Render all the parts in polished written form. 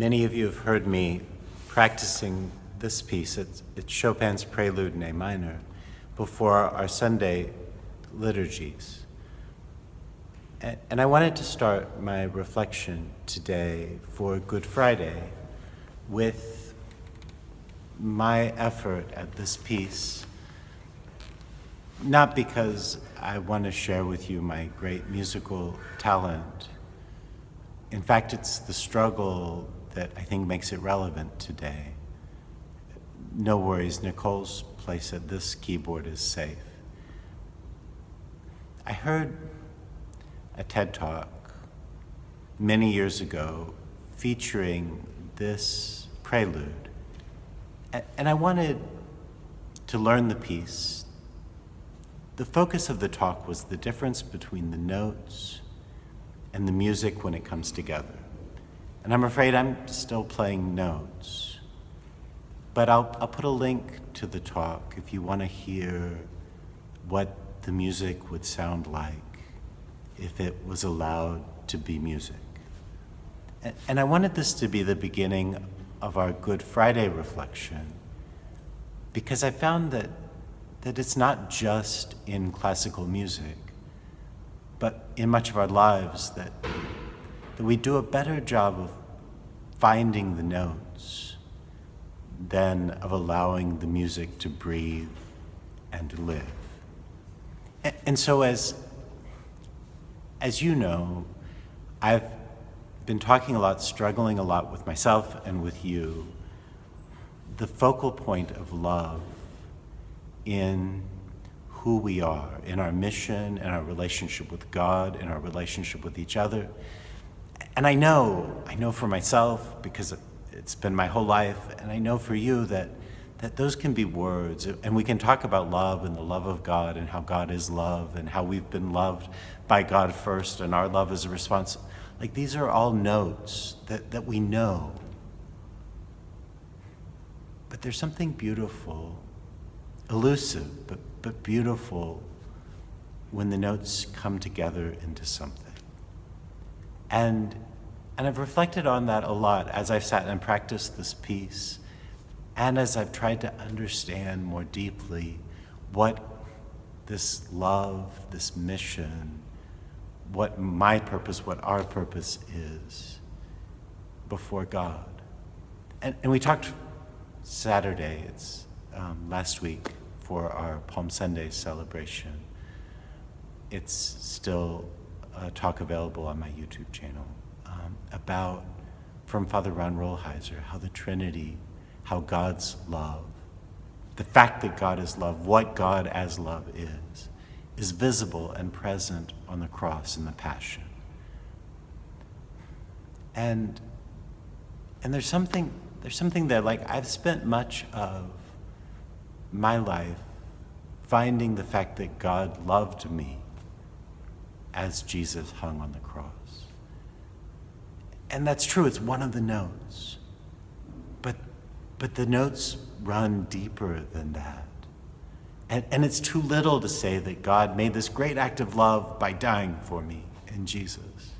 Many of you have heard me practicing this piece. It's Chopin's Prelude in A minor before our Sunday liturgies. And I wanted to start my reflection today for Good Friday with my effort at this piece, not because I want to share with you my great musical talent. In fact, it's the struggle that I think makes it relevant today. No worries, Nicole's place at this keyboard is safe. I heard a TED Talk many years ago featuring this prelude. And I wanted to learn the piece. The focus of the talk was the difference between the notes and the music when it comes together. And I'm afraid I'm still playing notes. But I'll put a link to the talk if you want to hear what the music would sound like if it was allowed to be music. And I wanted this to be the beginning of our Good Friday reflection, because I found that it's not just in classical music, but in much of our lives that we do a better job of finding the notes than of allowing the music to breathe and to live. And so as you know, I've been talking a lot, struggling a lot with myself and with you, the focal point of love in who we are, in our mission, in our relationship with God, in our relationship with each other. And I know for myself, because it's been my whole life, and I know for you that those can be words, and we can talk about love and the love of God and how God is love and how we've been loved by God first and our love is a response. Like, these are all notes that we know. But there's something beautiful, elusive, but beautiful when the notes come together into something. And I've reflected on that a lot as I've sat and practiced this piece, and as I've tried to understand more deeply what this love, this mission, what my purpose, what our purpose is before God. And we talked Saturday, it's last week, for our Palm Sunday celebration. It's still a talk available on my YouTube channel about, from Father Rolheiser, how the Trinity, how God's love, the fact that God is love, what God as love is visible and present on the cross and the Passion. And there's something there, like, I've spent much of my life finding the fact that God loved me as Jesus hung on the cross. And that's true, it's one of the notes. But the notes run deeper than that. And it's too little to say that God made this great act of love by dying for me in Jesus.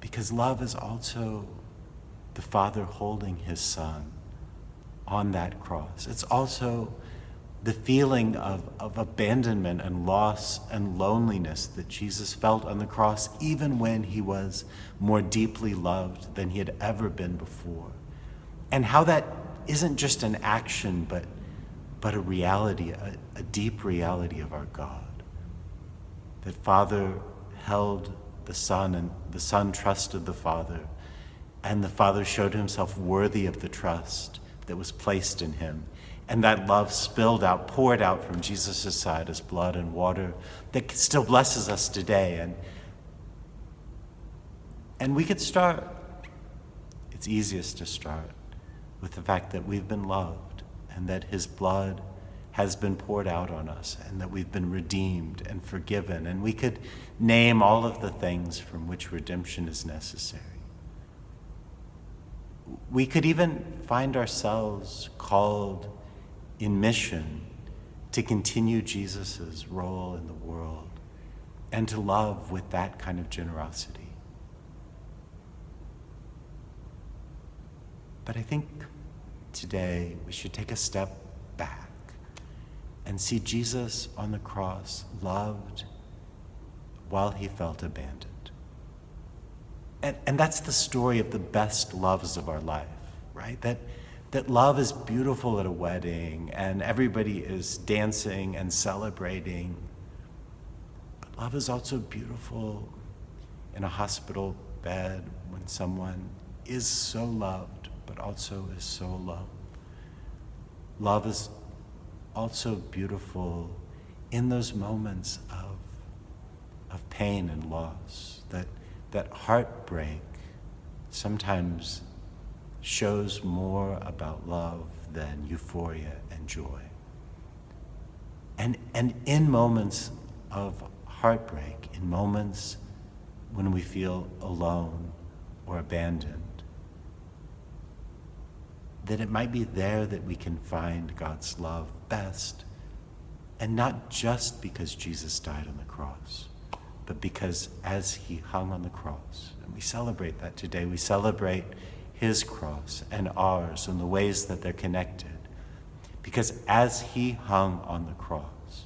Because love is also the Father holding his Son on that cross. It's also the feeling of abandonment and loss and loneliness that Jesus felt on the cross, even when he was more deeply loved than he had ever been before. And how that isn't just an action, but a reality, a deep reality of our God. That Father held the Son, and the Son trusted the Father, and the Father showed himself worthy of the trust that was placed in him. And that love spilled out, poured out from Jesus' side as blood and water that still blesses us today. And we could start, it's easiest to start with the fact that we've been loved and that his blood has been poured out on us and that we've been redeemed and forgiven. And we could name all of the things from which redemption is necessary. We could even find ourselves called in mission to continue Jesus' role in the world and to love with that kind of generosity. But I think today we should take a step back and see Jesus on the cross loved while he felt abandoned. And that's the story of the best loves of our life, right? That love is beautiful at a wedding and everybody is dancing and celebrating. But love is also beautiful in a hospital bed when someone is so loved but also is so alone. Love is also beautiful in those moments of pain and loss, that heartbreak sometimes shows more about love than euphoria and joy. And in moments of heartbreak, in moments when we feel alone or abandoned, that it might be there that we can find God's love best, and not just because Jesus died on the cross, but because as he hung on the cross, and we celebrate that today, we celebrate his cross and ours and the ways that they're connected. Because as he hung on the cross,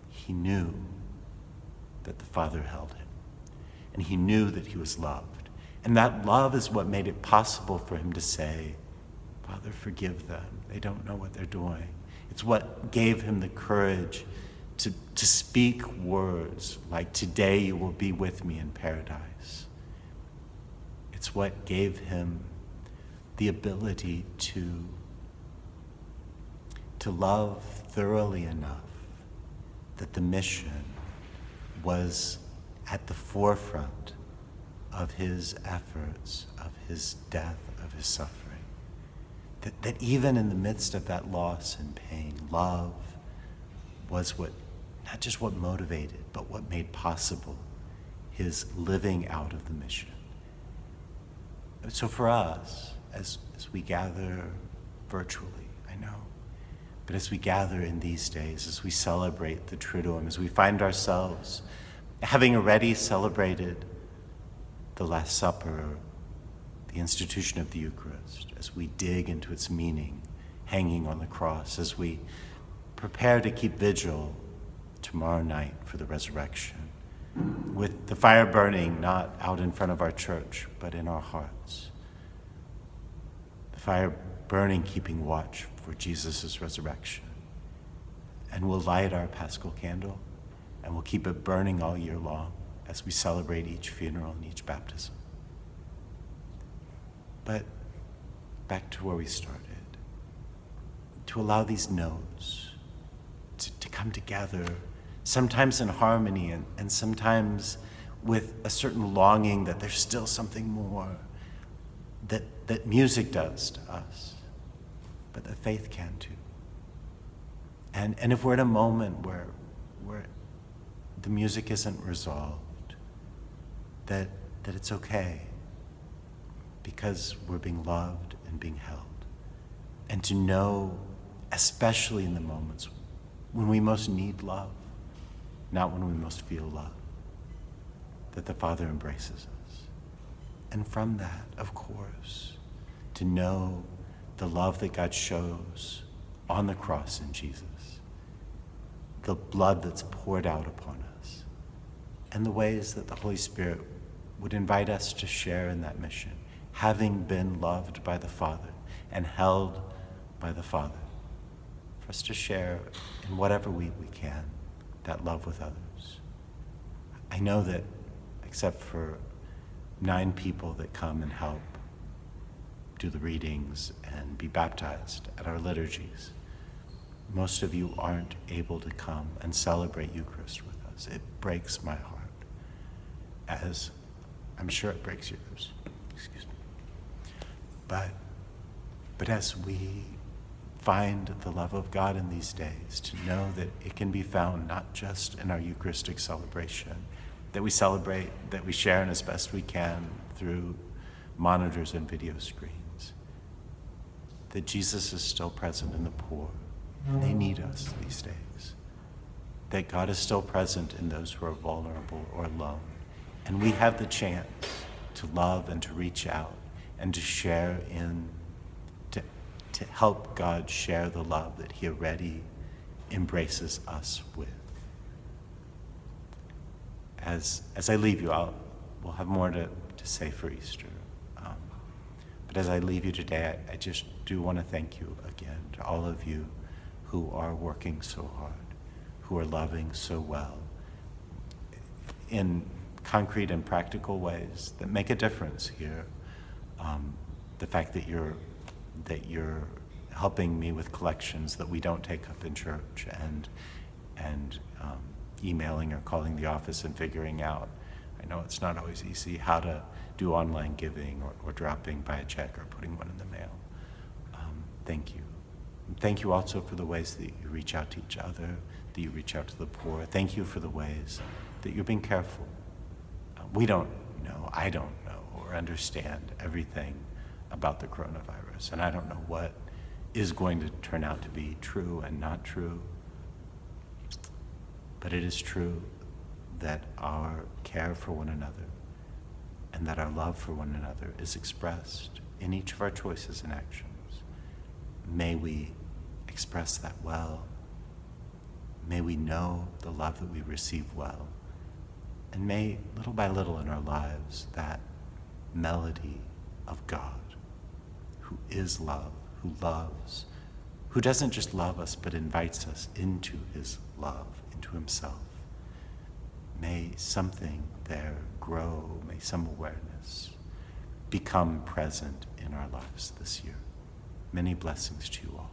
he knew that the Father held him, and he knew that he was loved. And that love is what made it possible for him to say, Father, forgive them. They don't know what they're doing. It's what gave him the courage to speak words like, today you will be with me in paradise. It's what gave him the ability to love thoroughly enough that the mission was at the forefront of his efforts, of his death, of his suffering. That even in the midst of that loss and pain, love was what, not just what motivated, but what made possible his living out of the mission. So for us, as we gather virtually, I know, but as we gather in these days, as we celebrate the Triduum, as we find ourselves having already celebrated the Last Supper, the institution of the Eucharist, as we dig into its meaning, hanging on the cross, as we prepare to keep vigil tomorrow night for the resurrection, with the fire burning not out in front of our church, but in our hearts. The fire burning, keeping watch for Jesus' resurrection. And we'll light our Paschal candle, and we'll keep it burning all year long as we celebrate each funeral and each baptism. But back to where we started, to allow these notes to come together, sometimes in harmony and sometimes with a certain longing that there's still something more that music does to us, but that faith can too. And if we're in a moment where the music isn't resolved, that it's okay, because we're being loved and being held. And to know, especially in the moments when we most need love, not when we most feel love, that the Father embraces us. And from that, of course, to know the love that God shows on the cross in Jesus, the blood that's poured out upon us, and the ways that the Holy Spirit would invite us to share in that mission, having been loved by the Father and held by the Father, for us to share in whatever we can that love with others. I know that except for 9 people that come and help do the readings and be baptized at our liturgies, most of you aren't able to come and celebrate Eucharist with us. It breaks my heart, as I'm sure it breaks yours. Excuse me. But as we find the love of God in these days, to know that it can be found not just in our Eucharistic celebration, that we celebrate, that we share in as best we can through monitors and video screens, that Jesus is still present in the poor, and they need us these days, that God is still present in those who are vulnerable or alone, and we have the chance to love and to reach out and to share in, to help God share the love that he already embraces us with. As I leave you, we'll have more to say for Easter. But as I leave you today, I just do want to thank you again to all of you who are working so hard, who are loving so well, in concrete and practical ways that make a difference here. The fact that you're helping me with collections that we don't take up in church, and emailing or calling the office and figuring out, I know it's not always easy, how to do online giving or dropping by a check or putting one in the mail. Thank you. Thank you also for the ways that you reach out to each other, that you reach out to the poor. Thank you for the ways that you're being careful. We don't know, I don't know or understand everything about the coronavirus, and I don't know what is going to turn out to be true and not true. But it is true that our care for one another and that our love for one another is expressed in each of our choices and actions. May we express that well. May we know the love that we receive well. And may, little by little in our lives, that melody of God, who is love, who loves, who doesn't just love us, but invites us into his love, into himself. May something there grow, may some awareness become present in our lives this year. Many blessings to you all.